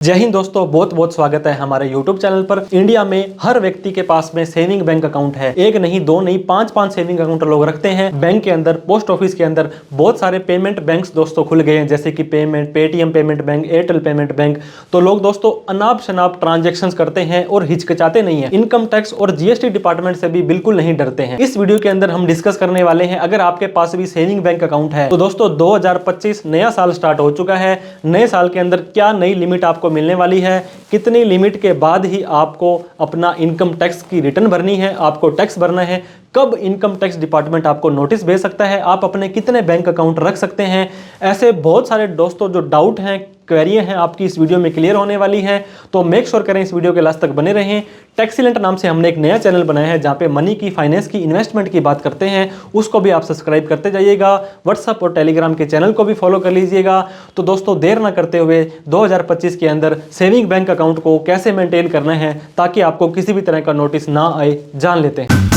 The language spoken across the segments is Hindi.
जय हिंद दोस्तों, बहुत बहुत स्वागत है हमारे YouTube चैनल पर। इंडिया में हर व्यक्ति के पास में सेविंग बैंक अकाउंट है। एक नहीं, दो नहीं, पांच सेविंग अकाउंट लोग रखते हैं। बैंक के अंदर, पोस्ट ऑफिस के अंदर बहुत सारे पेमेंट बैंक्स दोस्तों खुल गए हैं, जैसे कि Paytm payment bank, Airtel payment bank. तो लोग दोस्तों अनाप शनाप ट्रांजेक्शन करते हैं और हिचकिचाते नहीं है। इनकम टैक्स और जीएसटी डिपार्टमेंट से भी बिल्कुल नहीं डरते हैं। इस वीडियो के अंदर हम डिस्कस करने वाले हैं, अगर आपके पास भी सेविंग बैंक अकाउंट है तो दोस्तों 2025 नया साल स्टार्ट हो चुका है। नए साल के अंदर क्या नई लिमिट आपको मिलने वाली है, कितनी लिमिट के बाद ही आपको अपना इनकम टैक्स की रिटर्न भरनी है, आपको टैक्स भरना है, कब इनकम टैक्स डिपार्टमेंट आपको नोटिस भेज सकता है, आप अपने कितने बैंक अकाउंट रख सकते हैं। ऐसे बहुत सारे दोस्तों जो डाउट हैं, क्वेरियां हैं, आपकी इस वीडियो में क्लियर होने वाली है। तो मेक श्योर करें इस वीडियो के लास्ट तक बने रहें। टैक्सीलेंट नाम से हमने एक नया चैनल बनाया है जहां पे मनी की, फाइनेंस की, इन्वेस्टमेंट की बात करते हैं। उसको भी आप सब्सक्राइब करते जाइएगा। व्हाट्सअप और टेलीग्राम के चैनल को भी फॉलो कर लीजिएगा। तो दोस्तों देर ना करते हुए 2025 के अंदर सेविंग बैंक अकाउंट को कैसे मेंटेन करना है ताकि आपको किसी भी तरह का नोटिस ना आए, जान लेते हैं।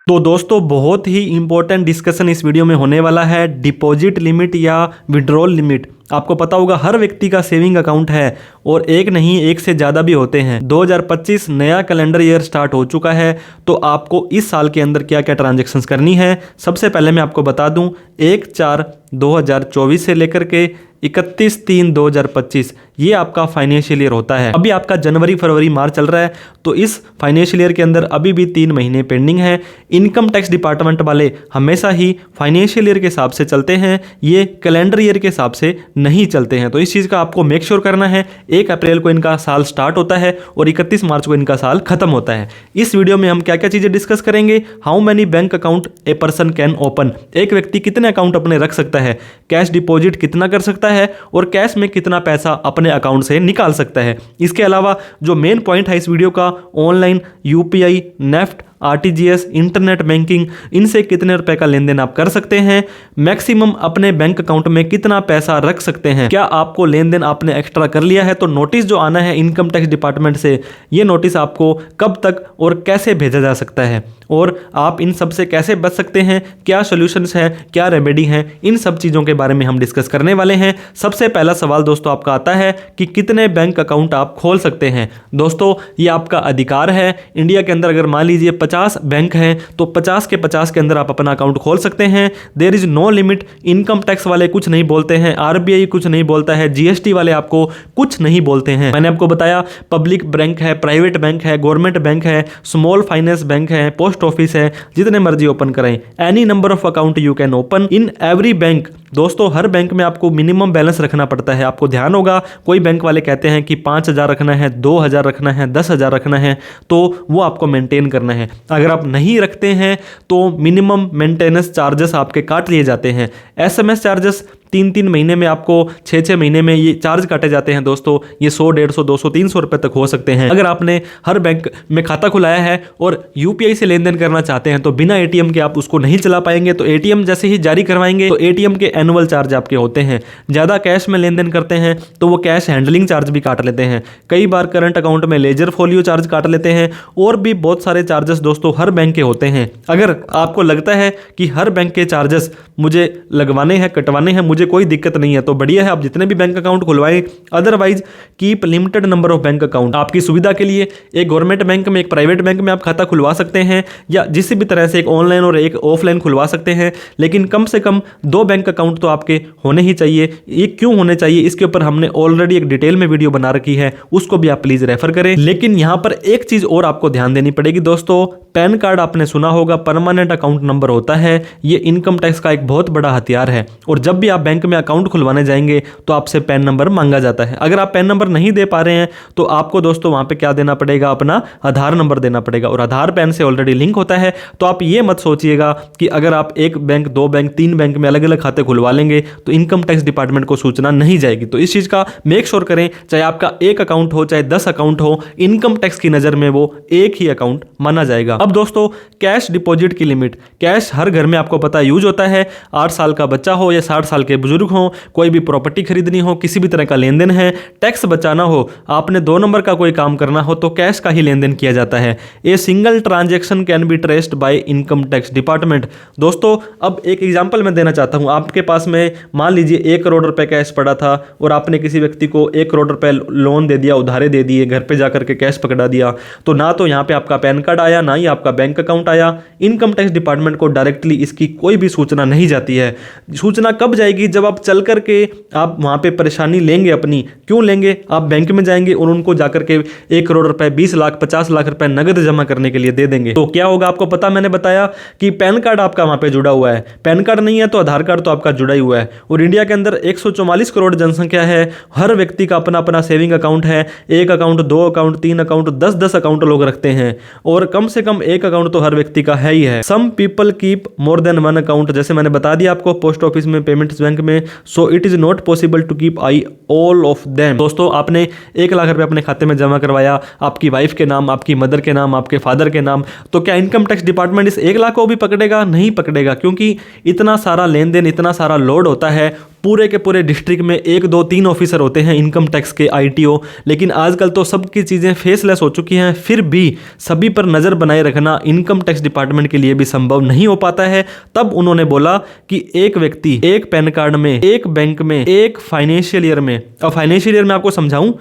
तो दोस्तों बहुत ही इंपॉर्टेंट डिस्कशन इस वीडियो में होने वाला है। डिपॉजिट लिमिट या विड्रॉल लिमिट। आपको पता होगा हर व्यक्ति का सेविंग अकाउंट है और एक नहीं, एक से ज़्यादा भी होते हैं। 2025 नया कैलेंडर ईयर स्टार्ट हो चुका है, तो आपको इस साल के अंदर क्या क्या ट्रांजैक्शंस करनी है सबसे पहले मैं आपको बता दूं। 1/4/2024 से लेकर के 31/3/2025 ये आपका फाइनेंशियल ईयर होता है। अभी आपका जनवरी, फरवरी, मार्च चल रहा है, तो इस फाइनेंशियल ईयर के अंदर अभी भी 3 महीने पेंडिंग है। इनकम टैक्स डिपार्टमेंट वाले हमेशा ही फाइनेंशियल ईयर के हिसाब से चलते हैं, ये कैलेंडर ईयर के हिसाब से नहीं चलते हैं। तो इस चीज़ का आपको मेक श्योर करना है। 1 अप्रैल को इनका साल स्टार्ट होता है और 31 मार्च को इनका साल खत्म होता है। इस वीडियो में हम क्या क्या चीज़ें डिस्कस करेंगे। How many bank account a person can open, एक व्यक्ति कितने अकाउंट अपने रख सकता है, कैश डिपॉजिट कितना कर सकता है और कैश में कितना पैसा अपने अकाउंट से निकाल सकता है। इसके अलावा जो मेन पॉइंट है इस वीडियो का, online UPI, NEFT, RTGS, internet banking, इनसे कितने रुपए का लेन देन आप कर सकते हैं, मैक्सिमम अपने बैंक अकाउंट में कितना पैसा रख सकते हैं, क्या आपको लेन देन आपने एक्स्ट्रा कर लिया है तो नोटिस जो आना है इनकम टैक्स डिपार्टमेंट से, ये नोटिस आपको कब तक और कैसे भेजा जा सकता है, और आप इन सब से कैसे बच सकते हैं, क्या सोल्यूशंस है, क्या रेमेडी है, इन सब चीज़ों के बारे में हम डिस्कस करने वाले हैं। सबसे पहला सवाल दोस्तों आपका आता है कि कितने बैंक अकाउंट आप खोल सकते हैं। दोस्तों ये आपका अधिकार है। इंडिया के अंदर अगर मान लीजिए 50 बैंक हैं तो 50 के 50 के अंदर आप अपना अकाउंट खोल सकते हैं। There is no limit. Income tax वाले कुछ नहीं बोलते हैं, आरबीआई कुछ नहीं बोलता है, जीएसटी वाले आपको कुछ नहीं बोलते हैं। मैंने आपको बताया पब्लिक बैंक है, प्राइवेट बैंक है, गवर्नमेंट बैंक है, स्मॉल फाइनेंस बैंक है, पोस्ट ऑफिस है, जितने मर्जी ओपन करें। Any number of account you can open in every bank. दोस्तों हर बैंक में आपको मिनिमम बैलेंस रखना पड़ता है। आपको ध्यान होगा कोई बैंक वाले कहते हैं कि 5,000 रखना है, 2,000 रखना है, 10,000 रखना है, तो वो आपको मेंटेन करना है। अगर आप नहीं रखते हैं तो मिनिमम मेंटेनेंस चार्जेस आपके काट लिए जाते हैं। एसएमएस चार्जेस 3-3 महीने में, आपको 6-6 महीने में ये चार्ज काटे जाते हैं। दोस्तों ये 100, 150, 200, 300 रुपए तक हो सकते हैं। अगर आपने हर बैंक में खाता खुलाया है और यूपीआई से लेन देन करना चाहते हैं तो बिना एटीएम के आप उसको नहीं चला पाएंगे। तो एटीएम जैसे ही जारी करवाएंगे तो एटीएम के एनुअल चार्ज आपके होते हैं। ज़्यादा कैश में लेन देन करते हैं तो वो कैश हैंडलिंग चार्ज भी काट लेते हैं। कई बार करंट अकाउंट में लेजर फोलियो चार्ज काट लेते हैं और भी बहुत सारे चार्जेस दोस्तों हर बैंक के होते हैं। अगर आपको लगता है कि हर बैंक के चार्जेस मुझे लगवाने हैं, कटवाने हैं, मुझे कोई दिक्कत नहीं है, तो बढ़िया है, आप जितने भी बैंक अकाउंट खुलवाएं। Otherwise keep limited number of bank account. आपकी सुविधा के लिए एक गवर्नमेंट बैंक में, एक प्राइवेट बैंक में आप खाता खुलवा सकते हैं, या जिस भी तरह से एक ऑनलाइन और एक ऑफलाइन खुलवा सकते हैं, लेकिन कम से कम 2 बैंक अकाउंट तो आपके होने ही चाहिए। ये क्यों होने चाहिए इसके ऊपर हमने ऑलरेडी एक डिटेल में वीडियो बना रखी है, उसको भी आप प्लीज रेफर करें। लेकिन यहां पर एक चीज और आपको ध्यान देनी पड़ेगी दोस्तों। पैन कार्ड आपने सुना होगा, परमानेंट अकाउंट नंबर होता है, ये इनकम टैक्स का एक बहुत बड़ा हथियार है। और जब भी आप बैंक में अकाउंट खुलवाने जाएंगे तो आपसे पैन नंबर मांगा जाता है। अगर आप पैन नंबर नहीं दे पा रहे हैं तो आपको दोस्तों वहां पे क्या देना पड़ेगा, अपना आधार नंबर देना पड़ेगा, और आधार पैन से ऑलरेडी लिंक होता है। तो आप ये मत सोचिएगा कि अगर आप 1 बैंक, 2 बैंक, 3 बैंक में अलग अलग खाते खुलवा लेंगे तो इनकम टैक्स डिपार्टमेंट को सूचना नहीं जाएगी। तो इस चीज का मेक श्योर करें, चाहे आपका 1 अकाउंट हो, चाहे 10 अकाउंट हो, इनकम टैक्स की नजर में वो एक ही अकाउंट माना जाएगा। अब दोस्तों कैश डिपॉजिट की लिमिट। कैश हर घर में आपको पता यूज होता है। 8 साल का बच्चा हो या 60 साल के बुजुर्ग हो, कोई भी प्रॉपर्टी खरीदनी हो, किसी भी तरह का लेन देन है, टैक्स बचाना हो, आपने 2 नंबर का कोई काम करना हो तो कैश का ही लेन देन किया जाता है। A single transaction can be traced by income tax department. दोस्तों अब एक एग्जांपल मैं देना चाहता हूं। आपके पास में मान लीजिए 1 करोड़ रुपए कैश पड़ा था और आपने किसी व्यक्ति को 1 करोड़ रुपए लोन दे दिया, उधारे दे दिए, घर पे जाकर के कैश पकड़ा दिया, तो ना तो यहाँ पे आपका पैन कार्ड आया, ना ही आपका बैंक अकाउंट आया। इनकम टैक्स डिपार्टमेंट को डायरेक्टली इसकी कोई भी सूचना नहीं जाती है। सूचना कब जाएगी? जब आप चल करके आप वहां पे परेशानी लेंगे अपनी। क्यों लेंगे? आप बैंक में जाएंगे और उनको जाकर के 1 करोड़ रुपए, 20 लाख, 50 लाख रुपए नगद जमा करने के लिए दे देंगे। तो क्या होगा आपको पता, मैंने बताया कि पैन कार्ड आपका वहां पे जुड़ा हुआ है, पैन कार्ड नहीं है तो आधार कार्ड तो आपका जुड़ा ही हुआ है। और इंडिया के अंदर 144 करोड़ जनसंख्या है, हर व्यक्ति का अपना अपना सेविंग अकाउंट है। 1 अकाउंट, 2 अकाउंट, 3 अकाउंट, 10-10 अकाउंट लोग रखते हैं और कम से कम 1 अकाउंट तो हर व्यक्ति का है ही है। Some people keep more than 1 account, जैसे मैंने बता दिया आपको, पोस्ट ऑफिस में, पेमेंट्स बैंक में। So it is not possible to keep eye all of them. दोस्तों आपने 1 लाख रुपए अपने खाते में जमा करवाया, आपकी वाइफ के नाम, आपकी मदर के नाम, आपके फादर के नाम, तो क्या इनकम टैक्स डिपार्टमेंट इस 1 लाख को भी पकड़ेगा? नहीं पकड़ेगा, क्योंकि इतना सारा लेन देन, इतना सारा लोड होता है। पूरे के पूरे डिस्ट्रिक्ट में 1, 2, 3 ऑफिसर होते हैं इनकम टैक्स के, ITO। लेकिन आजकल तो सबकी चीज़ें फेसलेस हो चुकी हैं, फिर भी सभी पर नज़र बनाए रखना इनकम टैक्स डिपार्टमेंट के लिए भी संभव नहीं हो पाता है। तब उन्होंने बोला कि एक व्यक्ति, एक पैन कार्ड में, एक बैंक में, एक फाइनेंशियल ईयर में, अब फाइनेंशियल ईयर में आपको समझाऊं,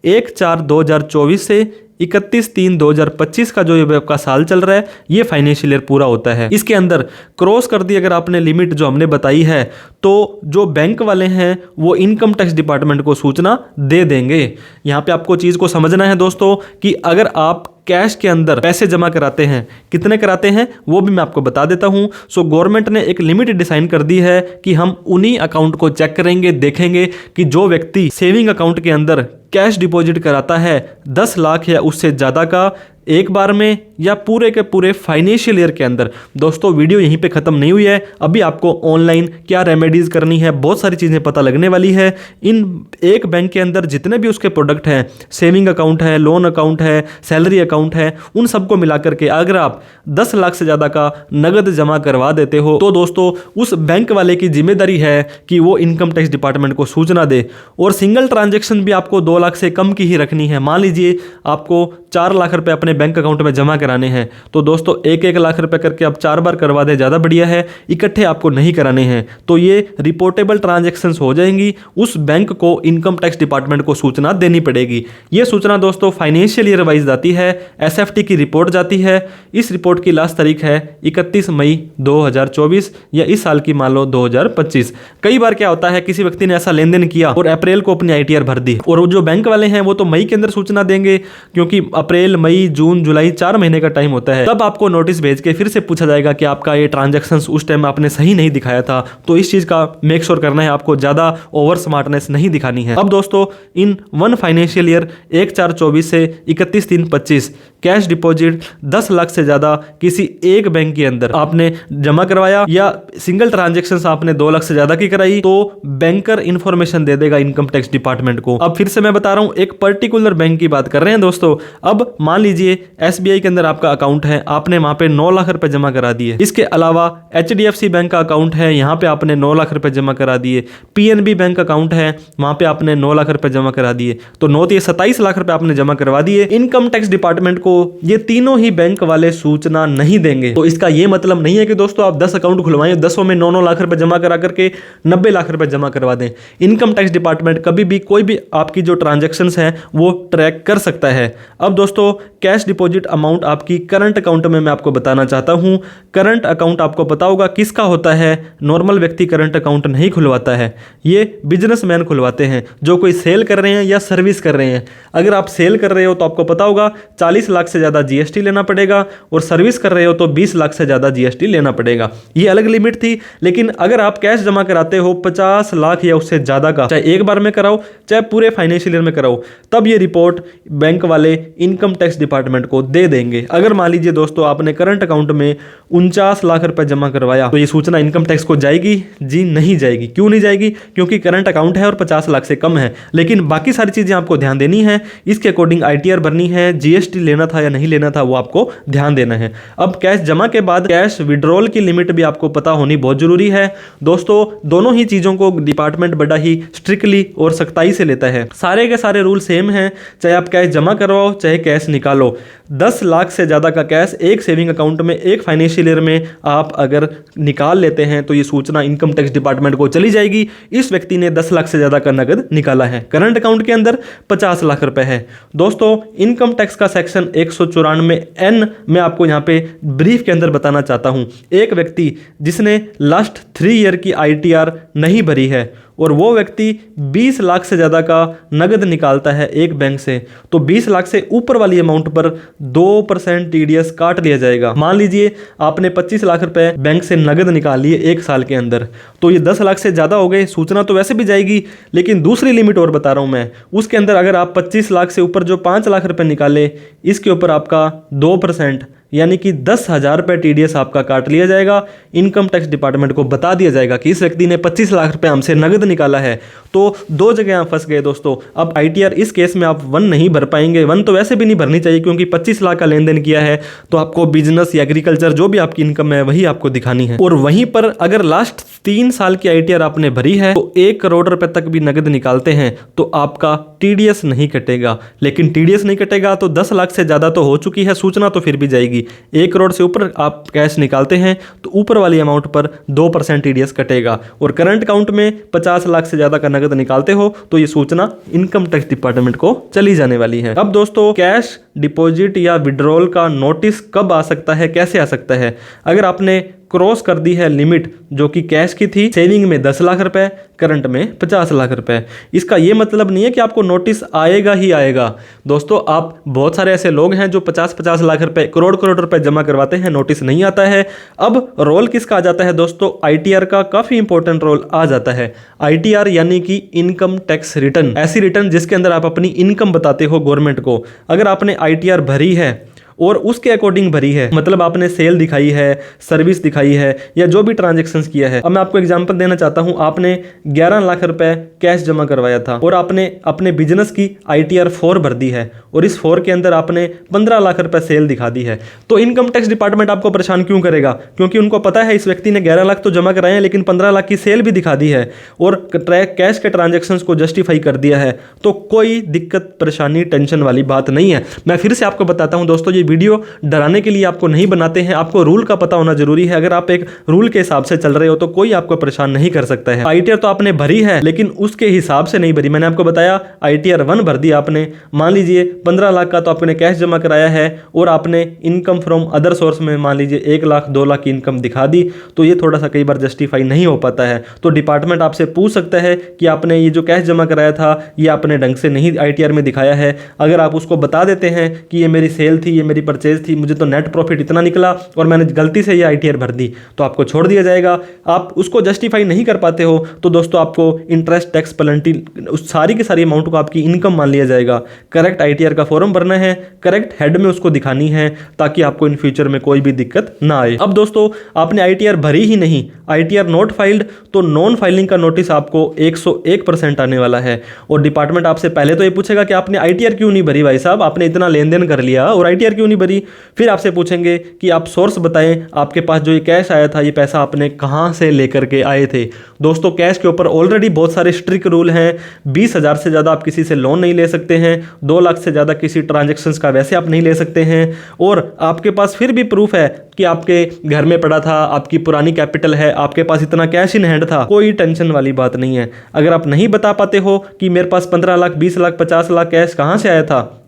1/4/2024 से 31/3/2025 का जो ये आपका साल चल रहा है, ये फाइनेंशियल ईयर पूरा होता है। इसके अंदर क्रॉस कर दी अगर आपने लिमिट जो हमने बताई है, तो जो बैंक वाले हैं वो इनकम टैक्स डिपार्टमेंट को सूचना दे देंगे। यहाँ पे आपको चीज़ को समझना है दोस्तों कि अगर आप कैश के अंदर पैसे जमा कराते हैं, कितने कराते हैं वो भी मैं आपको बता देता हूं। सो गवर्नमेंट ने एक लिमिट डिसाइन कर दी है कि हम उन्हीं अकाउंट को चेक करेंगे, देखेंगे कि जो व्यक्ति सेविंग अकाउंट के अंदर कैश डिपॉजिट कराता है 10 लाख या उससे ज़्यादा का, एक बार में या पूरे के पूरे फाइनेंशियल ईयर के अंदर। दोस्तों वीडियो यहीं पे ख़त्म नहीं हुई है, अभी आपको ऑनलाइन क्या रेमेडीज़ करनी है, बहुत सारी चीज़ें पता लगने वाली है। इन एक बैंक के अंदर जितने भी उसके प्रोडक्ट हैं, सेविंग अकाउंट है, लोन अकाउंट है, सैलरी अकाउंट है, उन सबको मिला करके अगर आप 10 लाख से ज़्यादा का नगद जमा करवा देते हो तो दोस्तों उस बैंक वाले की जिम्मेदारी है कि वो इनकम टैक्स डिपार्टमेंट को सूचना दे। और सिंगल ट्रांजेक्शन भी आपको 2 लाख से कम की ही रखनी है। मान लीजिए आपको 4 लाख रुपए अपने बैंक अकाउंट में जमा कराने हैं, तो दोस्तों 1-1 लाख रुपए करके आप 4 बार करवा दें, ज़्यादा बढ़िया है। इकट्ठे आपको नहीं कराने हैं, तो ये रिपोर्टेबल ट्रांजैक्शंस हो जाएंगी। उस बैंक को इनकम टैक्स डिपार्टमेंट को सूचना देनी पड़ेगी। ये सूचना दोस्तों फाइनेंशियल ईयर वाइज जाती है, SFT की रिपोर्ट जाती है। इस रिपोर्ट की लास्ट तारीख है 31 मई 2024 या इस साल की मान लो 2025। कई बार क्या होता है, किसी व्यक्ति ने ऐसा लेन देन किया और अप्रैल को अपनी ITR भर दी, और जो बैंक वाले हैं वो तो मई के अंदर सूचना देंगे, क्योंकि अप्रैल, मई, जून, जुलाई 4 महीने का टाइम होता है। तब आपको नोटिस भेज के फिर से पूछा जाएगा कि आपका ये ट्रांजैक्शंस उस टाइम आपने सही नहीं दिखाया था। तो इस चीज़ का मेक श्योर करना है, आपको ज़्यादा ओवर स्मार्टनेस नहीं दिखानी है। अब दोस्तों इन 1 फाइनेंशियल ईयर 1/4/24 से 31/3/25 कैश डिपॉजिट 10 लाख से ज़्यादा किसी एक बैंक के अंदर आपने जमा करवाया या सिंगल ट्रांजेक्शन आपने 2 लाख से ज़्यादा की कराई, तो बैंकर इंफॉर्मेशन दे देगा इनकम टैक्स डिपार्टमेंट को। अब फिर से मैं बता रहा हूँ, एक पर्टिकुलर बैंक की बात कर रहे हैं दोस्तों। अब मान लीजिए SBI के अंदर आपका अकाउंट है, आपने वहां पे 9 लाख रुपए जमा करा दिए। इसके अलावा HDFC बैंक का अकाउंट है, यहाँ पे आपने 9 लाख रुपए जमा करा दिए। PNB बैंक अकाउंट है, वहां पे आपने 9 लाख रुपए जमा करा दिए, तो 9 से 27 लाख रुपए आपने जमा करवा दिए। इनकम टैक्स डिपार्टमेंट को ये तीनों ही बैंक वाले सूचना नहीं देंगे। तो इसका ये मतलब नहीं है कि दोस्तों आप 10 अकाउंट खुलवाएं, 10 में 9-9 लाख रुपए जमा करा करके 90 लाख रुपए जमा करवा दें। इनकम टैक्स डिपार्टमेंट कभी भी कोई भी आपकी जो ट्रांजैक्शंस हैं वो ट्रैक कर सकता है। अब दोस्तों कैश डिपॉजिट अमाउंट आपकी करंट अकाउंट में मैं आपको बताना चाहता हूं। करंट अकाउंट आपको पता होगा किसका होता है, नॉर्मल व्यक्ति करंट अकाउंट नहीं खुलवाता है, ये बिजनेसमैन खुलवाते हैं जो कोई सेल कर रहे हैं या सर्विस कर रहे हैं। अगर आप सेल कर रहे हो तो आपको पता होगा 40 लाख से ज़्यादा GST लेना पड़ेगा, और सर्विस कर रहे हो तो 20 लाख से ज़्यादा GST लेना पड़ेगा। ये अलग लिमिट थी। लेकिन अगर आप कैश जमा कराते हो 50 लाख या उससे ज़्यादा का, चाहे एक बार में कराओ चाहे पूरे फाइनेंशियल ईयर में कराओ, तब ये रिपोर्ट बैंक वाले इनकम टैक्स डिपार्टमेंट डिपार्टमेंट को दे देंगे। अगर मान लीजिए दोस्तों आपने करंट अकाउंट में 49 लाख रुपए जमा करवाया तो ये सूचना इनकम टैक्स को जाएगी? जी नहीं जाएगी। क्यों नहीं जाएगी? क्योंकि करंट अकाउंट है और 50 लाख से कम है। लेकिन बाकी सारी चीजें आपको ध्यान देनी है, इसके अकॉर्डिंग ITR भरनी है, GST लेना था या नहीं लेना था वो आपको ध्यान देना है। अब कैश जमा के बाद कैश विड्रॉल की लिमिट भी आपको पता होनी बहुत जरूरी है। दोस्तों दोनों ही चीजों को डिपार्टमेंट बड़ा ही स्ट्रिक्टली और सख्ताई से लेता है। सारे के सारे रूल सेम हैं, चाहे आप कैश जमा करवाओ चाहे कैश निकालो। 10 लाख से ज़्यादा का कैश एक सेविंग अकाउंट में एक फाइनेंशियल ईयर में आप अगर निकाल लेते हैं तो ये सूचना इनकम टैक्स डिपार्टमेंट को चली जाएगी, इस व्यक्ति ने 10 लाख से ज़्यादा का नगद निकाला है। करंट अकाउंट के अंदर 50 लाख रुपए है। दोस्तों इनकम टैक्स का सेक्शन 194N मैं आपको यहाँ पे ब्रीफ के अंदर बताना चाहता हूँ। एक व्यक्ति जिसने लास्ट 3 ईयर की ITR नहीं भरी है और वो व्यक्ति 20 लाख से ज़्यादा का नगद निकालता है एक बैंक से, तो 20 लाख से ऊपर वाली अमाउंट पर 2% TDS काट लिया जाएगा। मान लीजिए आपने 25 लाख रुपए बैंक से नगद निकाल लिए एक साल के अंदर, तो ये 10 लाख से ज़्यादा हो गए। सूचना तो वैसे भी जाएगी, लेकिन दूसरी लिमिट और बता रहा हूँ मैं, उसके अंदर अगर आप 25 लाख से ऊपर जो 5 लाख रुपए निकाले, इसके ऊपर आपका 2% यानी कि 10,000 रुपये TDS आपका काट लिया जाएगा। इनकम टैक्स डिपार्टमेंट को बता दिया जाएगा कि इस व्यक्ति ने 25 लाख रुपए हमसे नगद निकाला है। तो दो जगह आप फंस गए दोस्तों। अब ITR इस केस में आप 1 नहीं भर पाएंगे। 1 तो वैसे भी नहीं भरनी चाहिए, क्योंकि 25 लाख का लेन देन किया है तो आपको बिजनेस या एग्रीकल्चर जो भी आपकी इनकम है वही आपको दिखानी है। और वहीं पर अगर लास्ट 3 साल की ITR आपने भरी है तो 1 करोड़ रुपए तक भी नगद निकालते हैं तो आपका TDS नहीं कटेगा। लेकिन TDS नहीं कटेगा तो 10 लाख से ज़्यादा तो हो चुकी है, सूचना तो फिर भी जाएगी। 1 करोड़ से ऊपर आप कैश निकालते हैं तो ऊपर वाली अमाउंट पर 2% TDS कटेगा। और करंट अकाउंट में 50 लाख से ज़्यादा का नगद निकालते हो तो ये सूचना इनकम टैक्स डिपार्टमेंट को चली जाने वाली है। अब दोस्तों कैश डिपॉजिट या विड्रॉल का नोटिस कब आ सकता है, कैसे आ सकता है? अगर आपने क्रॉस कर दी है लिमिट जो कि कैश की थी, सेविंग में 10 लाख रुपए, करंट में 50 लाख रुपए। इसका ये मतलब नहीं है कि आपको नोटिस आएगा ही आएगा। दोस्तों आप बहुत सारे ऐसे लोग हैं जो 50-50 लाख रुपए, करोड़ रुपए जमा करवाते हैं, नोटिस नहीं आता है। अब रोल किसका आ जाता है दोस्तों? ITR का काफ़ी इंपॉर्टेंट रोल आ जाता है। ITR यानी कि इनकम टैक्स रिटर्न, ऐसी रिटर्न जिसके अंदर आप अपनी इनकम बताते हो गवर्नमेंट को। अगर आपने ITR भरी है और उसके अकॉर्डिंग भरी है, मतलब आपने सेल दिखाई है, सर्विस दिखाई है या जो भी ट्रांजैक्शंस किया है। अब मैं आपको एग्जांपल देना चाहता हूं, आपने 11 लाख रुपए कैश जमा करवाया था और आपने अपने बिजनेस की ITR 4 भर दी है और इस 4 के अंदर आपने 15 लाख रुपए सेल दिखा दी है। तो इनकम टैक्स डिपार्टमेंट आपको परेशान क्यों करेगा? क्योंकि उनको पता है इस व्यक्ति ने 11 लाख तो जमा कराए हैं लेकिन 15 लाख की सेल भी दिखा दी है और कैश के ट्रांजेक्शन्स को जस्टिफाई कर दिया है। तो कोई दिक्कत परेशानी टेंशन वाली बात नहीं है। मैं फिर से आपको बताता हूं दोस्तों, वीडियो डराने के लिए आपको नहीं बनाते हैं, आपको रूल का पता होना जरूरी है। अगर आप एक रूल के हिसाब से चल रहे हो तो कोई आपको परेशान नहीं कर सकता है। ITR तो आपने भरी है लेकिन उसके हिसाब से नहीं भरी। मैंने आपको बताया ITR 1 भर दी आपने, मान लीजिए 15 लाख का तो आपने कैश जमा कराया है और आपने इनकम फ्रॉम अदर सोर्स में मान लीजिए 1 लाख 2 लाख की इनकम दिखा दी, तो ये थोड़ा सा कई बार जस्टिफाई नहीं हो पाता है। तो डिपार्टमेंट आपसे पूछ सकता है कि आपने ये जो कैश जमा कराया था ये आपने ढंग से नहीं ITR में दिखाया है। अगर आप उसको बता देते हैं कि ये मेरी सेल थी, ये मेरी परचेज थी, मुझे तो नेट प्रॉफिट इतना निकला और मैंने गलती से ये ITR भर दी, तो आपको छोड़ दिया जाएगा। आप उसको जस्टिफाई नहीं कर पाते हो तो दोस्तों आपको इंटरेस्ट टैक्स पेनल्टी, उस सारी की सारी अमाउंट को आपकी इनकम मान लिया जाएगा। करेक्ट ITR का फॉर्म भरना है, करेक्ट हेड में उसको दिखानी है ताकि आपको इन फ्यूचर में कोई भी दिक्कत ना आए। अब दोस्तों आपने ITR भरी ही नहीं, ITR नॉट फाइल्ड, तो नॉन फाइलिंग का नोटिस आपको 101% आने वाला है। और डिपार्टमेंट आपसे पहले तो ये पूछेगा कि आपने ITR क्यों नहीं भरी भाई साहब, आपने इतना लेन देन कर लिया और ITR क्यों नहीं भरी। फिर आपसे पूछेंगे कि आप सोर्स बताएं, आपके पास जो ये कैश आया था ये पैसा आपने कहां से लेकर के आए थे। दोस्तों कैश के ऊपर ऑलरेडी बहुत सारे स्ट्रिक्ट रूल हैं। 20,000 से ज़्यादा आप किसी से लोन नहीं ले सकते हैं, 2 लाख से ज़्यादा किसी ट्रांजेक्शन्स का वैसे आप नहीं ले सकते हैं। और आपके पास फिर भी प्रूफ है कि आपके घर में पड़ा था, आपकी पुरानी कैपिटल है, आपके पास इतना कैश इन हैंड था, कोई टेंशन वाली बात नहीं है। अगर आप नहीं बता पाते हो कि मेरे पास 15 लाख 20 लाख 50 लाख कैश कहाँ से आया था,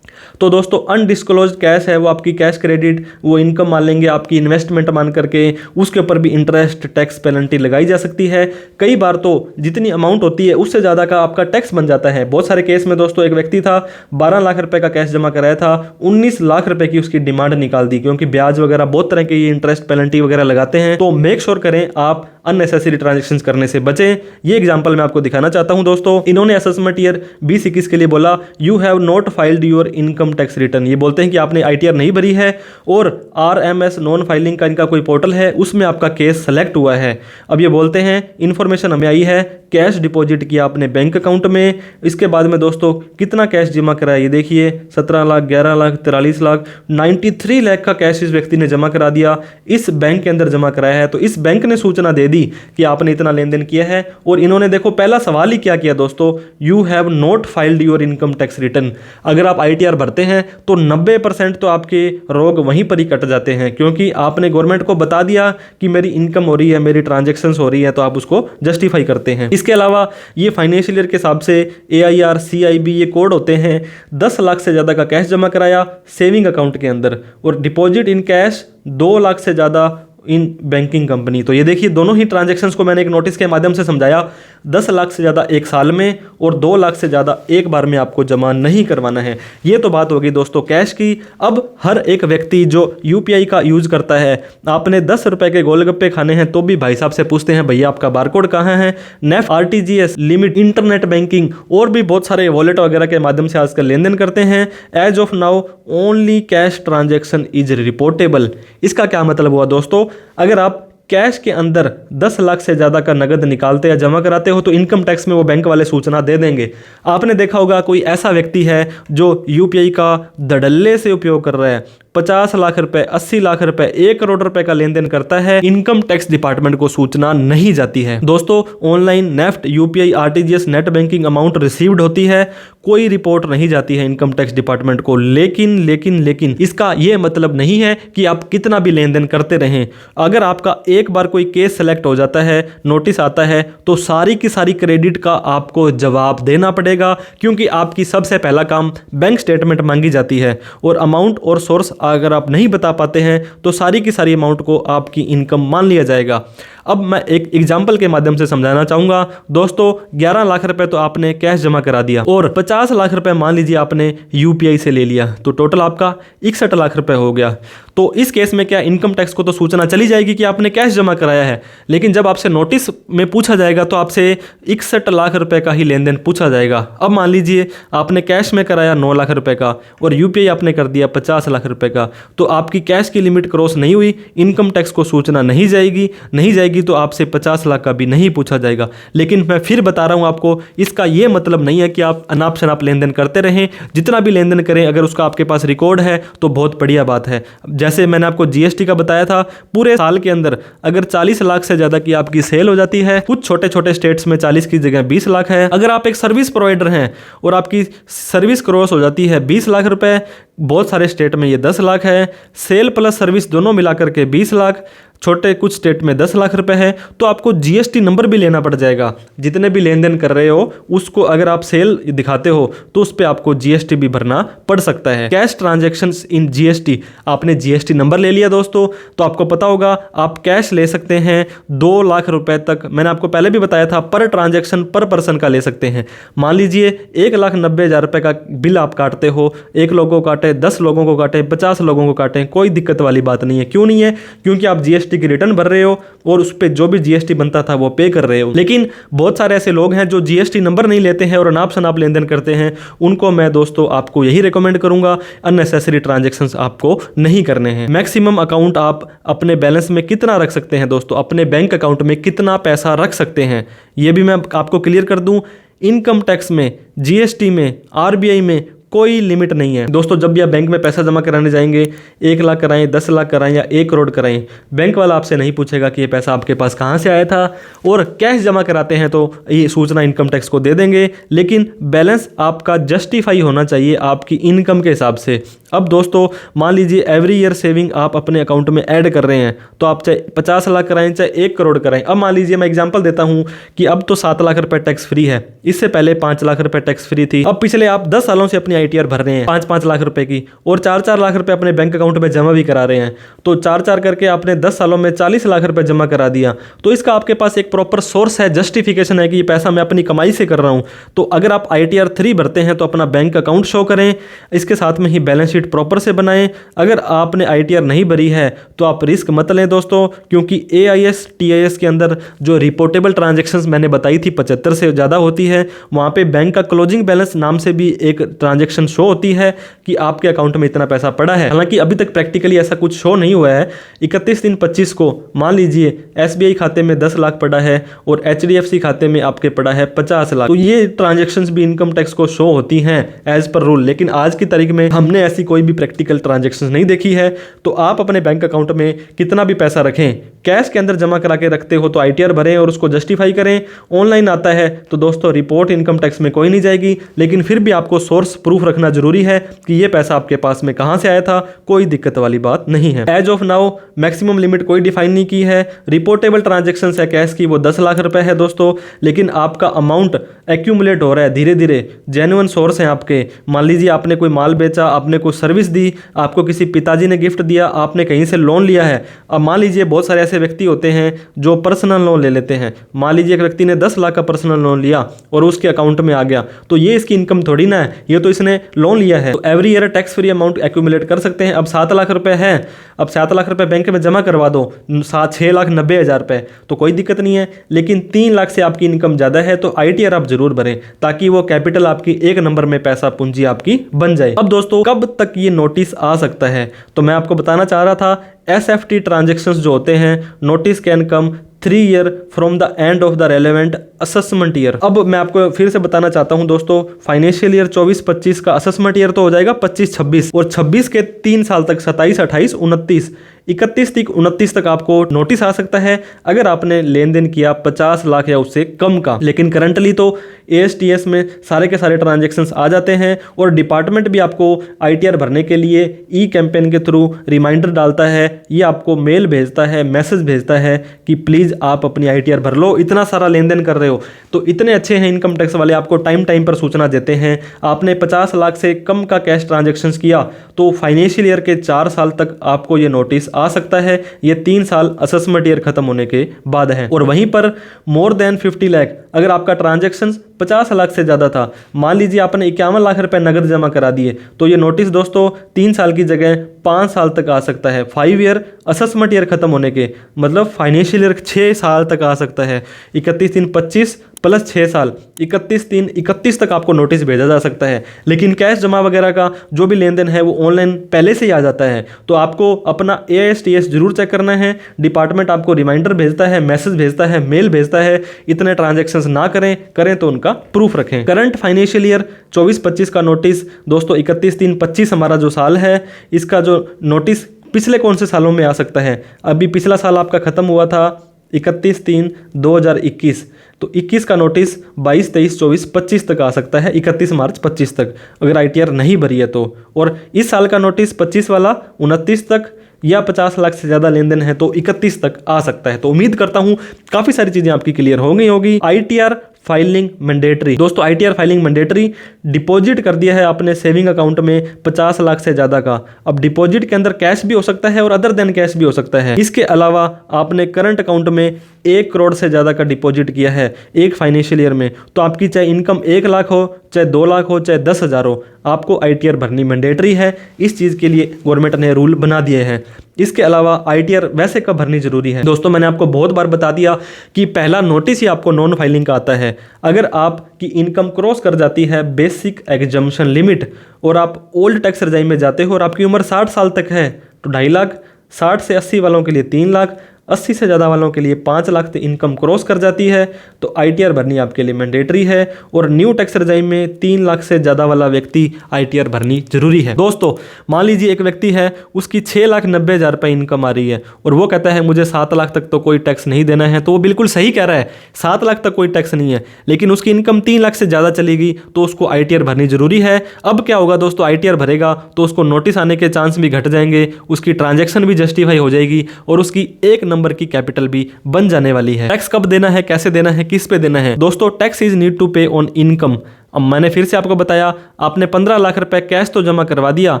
तो दोस्तों अनडिस्क्लोज्ड कैश है वो आपकी कैश क्रेडिट, वो इनकम मान लेंगे आपकी इन्वेस्टमेंट मान करके, उसके ऊपर भी इंटरेस्ट टैक्स पेनल्टी लगाई जा सकती है। कई बार तो जितनी अमाउंट होती है उससे ज़्यादा का आपका टैक्स बन जाता है। बहुत सारे केस में दोस्तों एक व्यक्ति था 12 लाख रुपए का कैश जमा कराया था, 19 लाख रुपए की उसकी डिमांड निकाल दी, क्योंकि ब्याज वगैरह बहुत तरह के ये इंटरेस्ट पेनल्टी वगैरह लगाते हैं। तो मेक श्योर करें आप अननेसेसरी ट्रांजेक्शंस करने से बचें। ये एग्जांपल मैं आपको दिखाना चाहता हूं दोस्तों। इन्होंने असेसमेंट ईयर 2021 के लिए बोला you have not filed your income tax return. ये बोलते हैं कि आपने ITR नहीं भरी है और RMS नॉन फाइलिंग का इनका कोई पोर्टल है, उसमें आपका केस सेलेक्ट हुआ है। अब ये बोलते हैं इन्फॉर्मेशन हमें आई है, कैश डिपॉजिट किया आपने बैंक अकाउंट में, इसके बाद में दोस्तों कितना कैश जमा कराया, ये देखिए 17 लाख, 11 लाख, 43 लाख, 93 लाख का कैश इस व्यक्ति ने जमा करा दिया, इस बैंक के अंदर जमा कराया है। तो इस बैंक ने सूचना दे दी कि आपने इतना लेन देन किया है। और इन्होंने देखो पहला सवाल ही क्या किया दोस्तों, you have not filed your income tax return. अगर आप ITR भरते हैं तो 90% तो आपके रोग वहीं पर ही कट जाते हैं, क्योंकि आपने गवर्नमेंट को बता दिया कि मेरी इनकम हो रही है, मेरी ट्रांजेक्शन्स हो रही है, तो आप उसको जस्टिफाई करते हैं। इसके अलावा ये फाइनेंशियल ईयर के हिसाब से AIR CIB ये कोड होते हैं। 10 लाख से ज़्यादा का कैश जमा कराया सेविंग अकाउंट के अंदर और डिपॉजिट इन कैश 2 लाख से ज़्यादा इन बैंकिंग कंपनी। तो ये देखिए दोनों ही ट्रांजैक्शंस को मैंने एक नोटिस के माध्यम से समझाया। 10 लाख से ज़्यादा एक साल में और 2 लाख से ज़्यादा एक बार में आपको जमा नहीं करवाना है। ये तो बात होगी दोस्तों कैश की। अब हर एक व्यक्ति जो UPI का यूज़ करता है, आपने 10 रुपये के गोलगप्पे खाने हैं तो भी भाई साहब से पूछते हैं भैया आपका बारकोड कहाँ है। NEFT, RTGS, limit, internet banking और भी बहुत सारे वॉलेट वगैरह के माध्यम से आजकल लेन देन करते हैं। As of now only cash transaction is reportable. इसका क्या मतलब हुआ दोस्तों, अगर आप कैश के अंदर 10 लाख से ज़्यादा का नगद निकालते या जमा कराते हो तो इनकम टैक्स में वो बैंक वाले सूचना दे देंगे। आपने देखा होगा कोई ऐसा व्यक्ति है जो UPI का धड़ल्ले से उपयोग कर रहा है, 50 लाख रुपए, 80 लाख रुपए, 1 करोड़ रुपए का लेन देन करता है, इनकम टैक्स डिपार्टमेंट को सूचना नहीं जाती है। दोस्तों online NEFT, UPI, RTGS, net banking amount received होती है, कोई रिपोर्ट नहीं जाती है इनकम टैक्स डिपार्टमेंट को। लेकिन इसका यह मतलब नहीं है कि आप कितना भी लेन देन करते रहें। अगर आपका एक बार कोई केस सेलेक्ट हो जाता है, नोटिस आता है, तो सारी की सारी क्रेडिट का आपको जवाब देना पड़ेगा, क्योंकि आपकी सबसे पहला काम बैंक स्टेटमेंट मांगी जाती है और अमाउंट और सोर्स अगर आप नहीं बता पाते हैं तो सारी की सारी अमाउंट को आपकी इनकम मान लिया जाएगा। अब मैं एक एग्जाम्पल के माध्यम से समझाना चाहूँगा दोस्तों। 11 लाख रुपए तो आपने कैश जमा करा दिया और 50 लाख रुपए मान लीजिए आपने UPI से ले लिया, तो टोटल आपका 61 लाख रुपए हो गया। तो इस केस में क्या इनकम टैक्स को तो सूचना चली जाएगी कि आपने कैश जमा कराया है, लेकिन जब आपसे नोटिस में पूछा जाएगा तो आपसे 61 लाख रुपए का ही लेन देन पूछा जाएगा। अब मान लीजिए आपने कैश में कराया 9 लाख रुपए का और UPI आपने कर दिया 50 लाख रुपए का, तो आपकी कैश की लिमिट क्रॉस नहीं हुई, इनकम टैक्स को सूचना नहीं जाएगी तो आपसे 50 लाख का भी नहीं पूछा जाएगा। लेकिन मैं फिर बता रहा हूं आपको, इसका यह मतलब नहीं है कि आप अनाप शनाप लेन देन करते रहें। जितना भी लेन देन करें, अगर उसका आपके पास रिकॉर्ड है तो बहुत बढ़िया बात है। जैसे मैंने आपको GST का बताया था, पूरे साल के अंदर अगर 40 लाख से ज़्यादा की आपकी सेल हो जाती है, कुछ छोटे छोटे स्टेट्स में 40 की जगह 20 लाख है। अगर आप एक सर्विस प्रोवाइडर हैं और आपकी सर्विस क्रॉस हो जाती है 20 लाख रुपए, बहुत सारे स्टेट में ये 10 लाख है, सेल प्लस सर्विस दोनों मिलाकर के 20 लाख, छोटे कुछ स्टेट में 10 लाख रुपए है, तो आपको GST नंबर भी लेना पड़ जाएगा। जितने भी लेन देन कर रहे हो उसको अगर आप सेल दिखाते हो तो उस पर आपको GST भी भरना पड़ सकता है। कैश ट्रांजैक्शंस इन GST, आपने GST नंबर ले लिया दोस्तों, तो आपको पता होगा आप कैश ले सकते हैं 2 लाख रुपए तक। मैंने आपको पहले भी बताया था पर ट्रांजैक्शन पर पर्सन का ले सकते हैं। मान लीजिए 1,90,000 रुपए का बिल आप काटते हो, 1 लोगों को काटे, 10 लोगों को काटे, 50 लोगों को काटे, कोई दिक्कत वाली बात नहीं है। क्यों नहीं है? क्योंकि आप GST की रिटर्न भर रहे हो और उस पे जो भी GST बनता था वो पे कर रहे हो। लेकिन बहुत सारे ऐसे लोग हैं जो GST नंबर नहीं लेते हैं और अनाप शनाप लेन देन करते हैं। उनको मैं दोस्तों आपको यही रिकमेंड करूंगा, अननेसेसरी ट्रांजैक्शंस आपको नहीं करने हैं। मैक्सिमम अकाउंट आप अपने बैलेंस में कितना रख सकते हैं दोस्तों, अपने बैंक अकाउंट में कितना पैसा रख सकते हैं, ये भी मैं आपको क्लियर कर दूं। इनकम टैक्स में, GST में, RBI में कोई लिमिट नहीं है दोस्तों। जब भी आप बैंक में पैसा जमा कराने जाएंगे, 1 लाख कराएं, 10 लाख कराएं या 1 करोड़ कराएं, बैंक वाला आपसे नहीं पूछेगा कि ये पैसा आपके पास कहाँ से आया था। और कैश जमा कराते हैं तो ये सूचना इनकम टैक्स को दे देंगे, लेकिन बैलेंस आपका जस्टिफाई होना चाहिए आपकी इनकम के हिसाब से। अब दोस्तों मान लीजिए एवरी ईयर सेविंग आप अपने अकाउंट में ऐड कर रहे हैं, तो आप चाहे 50 लाख कराएं चाहे 1 करोड़ कराएं। अब मान लीजिए मैं एग्जांपल देता हूं कि अब तो 7 लाख रुपए टैक्स फ्री है, इससे पहले 5 लाख रुपए टैक्स फ्री थी। अब पिछले आप 10 सालों से अपनी ITR भर रहे हैं 5-5 लाख रुपए की और 4-4 लाख रुपए अपने बैंक अकाउंट में जमा भी करा रहे हैं, तो 4-4 करके आपने 10 सालों में 40 लाख रुपए जमा करा दिया, तो इसका आपके पास एक प्रॉपर सोर्स है, जस्टिफिकेशन है कि ये पैसा मैं अपनी कमाई से कर रहा हूं। तो अगर आप ITR 3 भरते हैं तो अपना बैंक अकाउंट शो करें, इसके साथ में ही बैलेंस शीट प्रॉपर से बनाएं। अगर आपने ITR नहीं भरी है तो आप रिस्क मत लें दोस्तों, क्योंकि AIS TIS के अंदर जो रिपोर्टेबल ट्रांजैक्शंस मैंने बताई थी 75 से ज़्यादा होती है, वहाँ पे बैंक का क्लोजिंग बैलेंस नाम से भी एक ट्रांजैक्शन शो होती है कि आपके अकाउंट में इतना पैसा पड़ा है। हालांकि अभी तक प्रैक्टिकली ऐसा कुछ शो नहीं हुआ है। 31/3/25 को मान लीजिए SBI खाते में 10 लाख पड़ा है और HDFC खाते में आपके पड़ा है 50 लाख, तो ये ट्रांजैक्शंस भी इनकम टैक्स को शो होती हैं एज पर रूल। लेकिन आज की तारीख में हमने ऐसी कोई भी प्रैक्टिकल ट्रांजैक्शंस नहीं देखी है। तो आप अपने बैंक अकाउंट में कितना भी पैसा रखें, कैश के अंदर जमा करा के रखते हो तो ITR भरें और उसको जस्टिफाई करें। ऑनलाइन आता है तो दोस्तों रिपोर्ट इनकम टैक्स में कोई नहीं जाएगी, लेकिन फिर भी आपको सोर्स प्रूफ रखना जरूरी है कि ये पैसा आपके पास में कहां से आया था। कोई दिक्कत वाली बात नहीं है। As of now maximum limit कोई डिफाइन नहीं की है। रिपोर्टेबल ट्रांजेक्शन है कैश की वो 10 लाख रुपए है दोस्तों, लेकिन आपका अमाउंट एक्यूमुलेट हो रहा है धीरे धीरे। जेन्युइन सोर्स है आपके, मान लीजिए आपने कोई माल बेचा, आपने कोई सर्विस दी, आपको किसी पिताजी ने गिफ्ट दिया, आपने कहीं से लोन लिया है। अब मान लीजिए बहुत सारे ऐसे व्यक्ति होते हैं जो पर्सनल लोन ले लेते हैं। मान लीजिए एक व्यक्ति ने 10 लाख का पर्सनल लोन लिया और उसके अकाउंट में आ गया, तो ये इसकी इनकम थोड़ी ना है, ये तो इसने लोन लिया है। तो every year tax free amount accumulate कर सकते हैं। अब 7 लाख रुपए है, अब 7 लाख रुपए बैंक में जमा करवा दो, 6,90,000 रुपए, तो कोई दिक्कत नहीं है। लेकिन 3 लाख से आपकी इनकम ज़्यादा है तो ITR आप जरूर भरें, ताकि वो कैपिटल आपकी एक नंबर में पैसा पूंजी आपकी बन जाए। अब दोस्तों कब तक ये नोटिस आ सकता है, तो मैं आपको बताना चाह रहा था SFT ट्रांजेक्शंस जो होते हैं, notice can come 3 year from the end of the relevant assessment year. अब मैं आपको फिर से बताना चाहता हूं दोस्तों, फाइनेंशियल ईयर 24-25 का असेसमेंट ईयर तो हो जाएगा 25-26, और 26 के 3 साल तक 27, 28, 29, 31 तक आपको नोटिस आ सकता है अगर आपने लेन देन किया 50 लाख या उससे कम का। लेकिन करंटली तो ASTS में सारे के सारे ट्रांजेक्शन्स आ जाते हैं और डिपार्टमेंट भी आपको ITR भरने के लिए कैंपेन के थ्रू रिमाइंडर डालता है। ये आपको मेल भेजता है, मैसेज भेजता है कि प्लीज़ आप अपनी ITR भर लो, इतना सारा लेन देन कर रहे हो। तो इतने अच्छे हैं इनकम टैक्स वाले, आपको टाइम टाइम पर सूचना देते हैं। आपने 50 लाख से कम का कैश ट्रांजेक्शन्स किया तो फाइनेंशियल ईयर के 4 साल तक आपको ये नोटिस आ सकता है। ये 3 साल असेसमेंट ईयर खत्म होने के बाद है। और वहीं पर मोर देन 50 लाख, अगर आपका ट्रांजेक्शन 50 लाख से ज़्यादा था, मान लीजिए आपने 51 लाख रुपए नगद जमा करा दिए, तो ये नोटिस दोस्तों 3 साल की जगह 5 साल तक आ सकता है। 5 ईयर असेसमेंट ईयर खत्म होने के, मतलब फाइनेंशियल ईयर 6 साल तक आ सकता है। 31/3/25 प्लस 6 साल, 31/3/31 तक आपको नोटिस भेजा जा सकता है। लेकिन कैश जमा वगैरह का जो भी लेन देन है वो ऑनलाइन पहले से ही आ जाता है। तो आपको अपना AISTS जरूर चेक करना है। डिपार्टमेंट आपको रिमाइंडर भेजता है, मैसेज भेजता है, मेल भेजता है। इतने ट्रांजेक्शन्स ना करें तो उनका प्रूफ रखें। करंट फाइनेंशियल ईयर 24-25 का नोटिस दोस्तों 31/3/25 हमारा जो साल है, इसका जो नोटिस पिछले कौन से सालों में आ सकता है। अभी पिछला साल आपका खत्म हुआ था 31/3/2021, तो 21 का नोटिस 22, 23, 24, 25 तक आ सकता है, 31 मार्च 25 तक अगर ITR नहीं भरी है तो। और इस साल का नोटिस 25 वाला 29 तक, या 50 लाख से ज़्यादा लेन देन है तो 31 तक आ सकता है। तो उम्मीद करता हूँ काफ़ी सारी चीज़ें आपकी क्लियर हो गई होगी। ITR फाइलिंग मैंडेटरी दोस्तों, ITR फाइलिंग मैंडेटरी। डिपॉजिट कर दिया है आपने सेविंग अकाउंट में 50 लाख से ज़्यादा का। अब डिपॉजिट के अंदर कैश भी हो सकता है और अदर देन कैश भी हो सकता है। इसके अलावा आपने करंट अकाउंट में 1 करोड़ से ज़्यादा का डिपॉजिट किया है एक फाइनेंशियल ईयर में, तो आपकी चाहे इनकम 1 लाख हो, चाहे 2 लाख हो, चाहे 10,000 हो, आपको ITR भरनी मैंडेटरी है। इस चीज़ के लिए गवर्नमेंट ने रूल बना दिए हैं। इसके अलावा ITR वैसे कब भरनी जरूरी है दोस्तों, मैंने आपको बहुत बार बता दिया कि पहला नोटिस ही आपको नॉन फाइलिंग का आता है। अगर आपकी इनकम क्रॉस कर जाती है बेसिक एग्जम्पशन लिमिट और आप ओल्ड टैक्स रजाई में जाते हो और आपकी उम्र 60 साल तक है तो 2.5 लाख, 60 से 80 वालों के लिए 3 लाख, 80 से ज़्यादा वालों के लिए 5 लाख तक इनकम क्रॉस कर जाती है तो ITR भरनी आपके लिए मैंडेटरी है। और न्यू टैक्स रेजाइम में 3 लाख से ज़्यादा वाला व्यक्ति ITR भरनी जरूरी है। दोस्तों मान लीजिए एक व्यक्ति है, उसकी 6,90,000 रुपये इनकम आ रही है और वो कहता है मुझे 7 लाख तक तो कोई टैक्स नहीं देना है, तो वो बिल्कुल सही कह रहा है, 7 लाख तक कोई टैक्स नहीं है। लेकिन उसकी इनकम 3 लाख से ज़्यादा चलेगी तो उसको ITR भरनी जरूरी है। अब क्या होगा दोस्तों, ITR भरेगा तो उसको नोटिस आने के चांस भी घट जाएंगे, उसकी ट्रांजैक्शन भी जस्टिफाई हो जाएगी और उसकी 1 नंबर की कैपिटल भी बन जाने वाली है। टैक्स कब देना है, कैसे देना है, किस पे देना है दोस्तों, टैक्स इज नीड टू पे ऑन इनकम अब मैंने फिर से आपको बताया, आपने 15 लाख रुपए कैश तो जमा करवा दिया,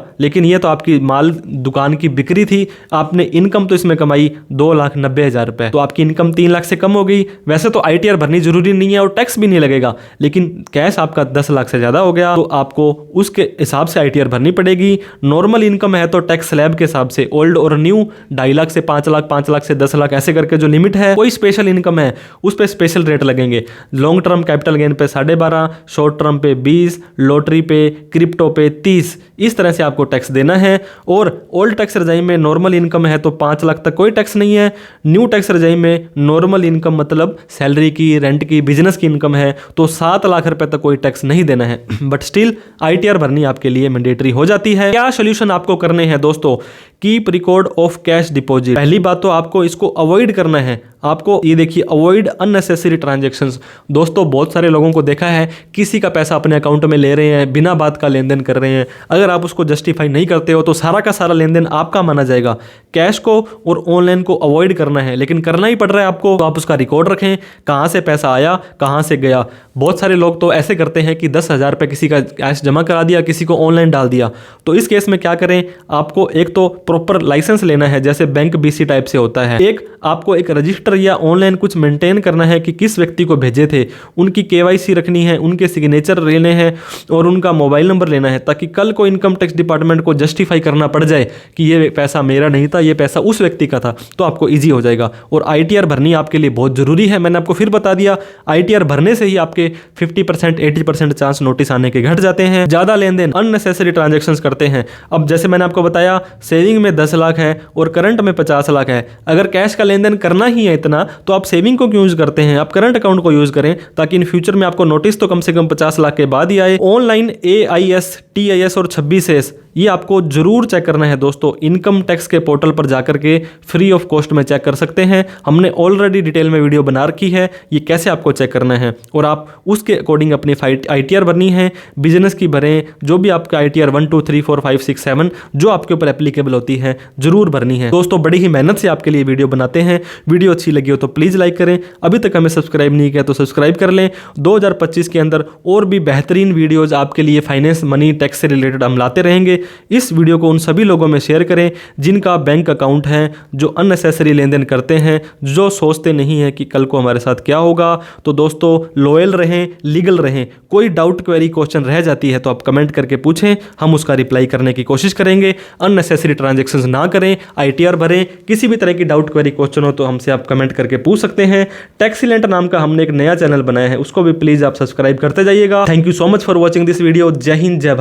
लेकिन ये तो आपकी माल दुकान की बिक्री थी, आपने इनकम तो इसमें कमाई 2,90,000 रुपए, तो आपकी इनकम 3 लाख से कम हो गई। वैसे तो ITR भरनी जरूरी नहीं है और टैक्स भी नहीं लगेगा, लेकिन कैश आपका 10 लाख से ज़्यादा हो गया तो आपको उसके हिसाब से ITR भरनी पड़ेगी। नॉर्मल इनकम है तो टैक्स स्लैब के हिसाब से ओल्ड और न्यू 2.5 लाख से 5 लाख, 5 लाख से 10 लाख ऐसे करके जो लिमिट है। कोई स्पेशल इनकम है उस पर स्पेशल रेट लगेंगे। लॉन्ग टर्म कैपिटल गेन पे 12.5, शॉर्ट टर्म पे 20, लॉटरी पे, क्रिप्टो पे 30, इस तरह से आपको टैक्स देना है। और ओल्ड टैक्स रजाइम में नॉर्मल इनकम है तो 5 लाख तक कोई टैक्स नहीं है। न्यू टैक्स रजाइम में नॉर्मल इनकम मतलब सैलरी की, रेंट की, बिजनेस की इनकम है तो 7 लाख रुपए तक कोई टैक्स नहीं देना है, बट स्टिल ITR भरनी आपके लिए मैंडेटरी हो जाती है। क्या सोल्यूशन आपको करने हैं दोस्तों? Keep record of cash deposit. पहली बात तो आपको इसको अवॉइड करना है। आपको ये देखिए, अवॉइड अननेसेसरी ट्रांजैक्शंस। दोस्तों बहुत सारे लोगों को देखा है किसी का पैसा अपने अकाउंट में ले रहे हैं, बिना बात का लेन देन कर रहे हैं। अगर आप उसको जस्टिफाई नहीं करते हो तो सारा का सारा लेन देन आपका माना जाएगा। कैश को और ऑनलाइन को अवॉइड करना है, लेकिन करना ही पड़ रहा है आपको, तो आप उसका रिकॉर्ड रखें, कहाँ से पैसा आया, कहाँ से गया। बहुत सारे लोग तो ऐसे करते हैं कि 10,000 रुपये किसी का कैश जमा करा दिया, किसी को ऑनलाइन डाल दिया। तो इस केस में क्या करें, आपको एक तो प्रॉपर लाइसेंस लेना है, जैसे बैंक BC टाइप से होता है। एक आपको एक रजिस्टर या ऑनलाइन कुछ मेंटेन करना है कि किस व्यक्ति को भेजे थे, उनकी KYC रखनी है, उनके सिग्नेचर लेने हैं और उनका मोबाइल नंबर लेना है, ताकि कल को इनकम टैक्स डिपार्टमेंट को जस्टिफाई करना पड़ जाए कि ये पैसा मेरा नहीं था, ये पैसा उस व्यक्ति का था, तो आपको ईजी हो जाएगा। और ITR भरनी आपके लिए बहुत जरूरी है। मैंने आपको फिर बता दिया, ITR भरने से ही आपके 50% 80% चांस नोटिस आने के घट जाते हैं। ज्यादा लेन देन, अननेसेसरी ट्रांजेक्शंस करते हैं। अब जैसे मैंने आपको बताया, सेविंग में 10 लाख है और करंट में 50 लाख है। अगर कैश का लेन देन करना ही है इतना, तो आप सेविंग को क्यों यूज करते हैं? आप करंट अकाउंट को यूज करें, ताकि इन फ्यूचर में आपको नोटिस तो कम से कम 50 लाख के बाद ही आए। ऑनलाइन AIS, TIS और 26S ये आपको जरूर चेक करना है दोस्तों। इनकम टैक्स के पोर्टल पर जाकर के फ्री ऑफ कॉस्ट में चेक कर सकते हैं। हमने ऑलरेडी डिटेल में वीडियो बना रखी है ये कैसे आपको चेक करना है, और आप उसके अकॉर्डिंग अपनी ITR भरनी है। बिजनेस की भरें, जो भी आपका ITR 1 2 3 4 5 6 7 जो आपके ऊपर एप्लीकेबल होती है जरूर भरनी है। दोस्तों बड़ी ही मेहनत से आपके लिए वीडियो बनाते हैं। वीडियो अच्छी लगी हो तो प्लीज लाइक करें, अभी तक हमें सब्सक्राइब नहीं किया तो सब्सक्राइब कर लें। 2025 के अंदर और भी बेहतरीन वीडियोज आपके लिए फाइनेंस, मनी, टैक्स से रिलेटेड हम लाते रहेंगे। इस वीडियो को उन सभी लोगों में शेयर करें जिनका बैंक अकाउंट है, जो अननेसेसरी लेन देन करते हैं, जो सोचते नहीं है कि कल को हमारे साथ क्या होगा। तो दोस्तों लॉयल रहें, लीगल रहें। कोई डाउट, क्वेरी, क्वेश्चन रह जाती है तो आप कमेंट करके पूछें, हम उसका रिप्लाई करने की कोशिश करेंगे। अननेसेसरी ट्रांजैक्शंस ना करें, ITR भरें। किसी भी तरह की डाउट, क्वेरी, क्वेश्चन हो तो हमसे आप कमेंट करके पूछ सकते हैं। टैक्सीलेंट नाम का हमने एक नया चैनल बनाया है, उसको भी प्लीज आप सब्सक्राइब करते जाइएगा। Thank you so much for watching this video. जय हिंद, जय भारत।